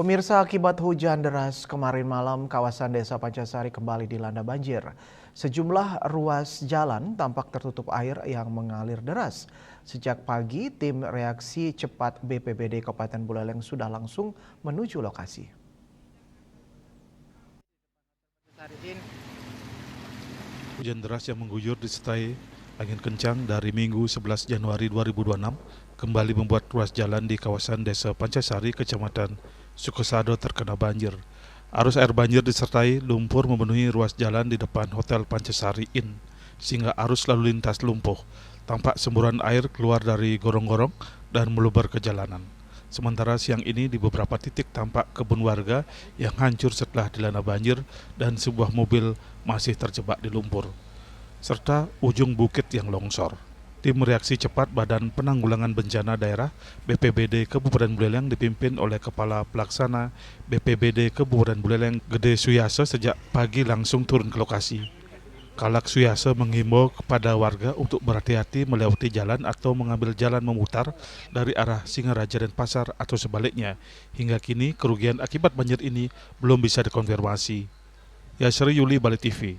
Pemirsa, akibat hujan deras kemarin malam, kawasan Desa Pancasari kembali dilanda banjir. Sejumlah ruas jalan tampak tertutup air yang mengalir deras. Sejak pagi, tim reaksi cepat BPBD Kabupaten Buleleng sudah langsung menuju lokasi. Hujan deras yang mengguyur disertai angin kencang dari Minggu 11 Januari 2026 kembali membuat ruas jalan di kawasan Desa Pancasari, Kecamatan Sukosado terkena banjir. Arus air banjir disertai lumpur memenuhi ruas jalan di depan Hotel Pancasari Inn, sehingga arus lalu lintas lumpuh. Tampak semburan air keluar dari gorong-gorong dan meluber ke jalanan. Sementara siang ini di beberapa titik tampak kebun warga yang hancur setelah dilanda banjir dan sebuah mobil masih terjebak di lumpur, serta ujung bukit yang longsor. Tim reaksi cepat Badan Penanggulangan Bencana Daerah BPBD Kabupaten Buleleng dipimpin oleh Kepala Pelaksana BPBD Kabupaten Buleleng Gede Suyase sejak pagi langsung turun ke lokasi. Kalak Suyase menghimbau kepada warga untuk berhati-hati melewati jalan atau mengambil jalan memutar dari arah Singaraja dan Pasar atau sebaliknya. Hingga kini kerugian akibat banjir ini belum bisa dikonfirmasi. Yasri Yuli, Bali TV.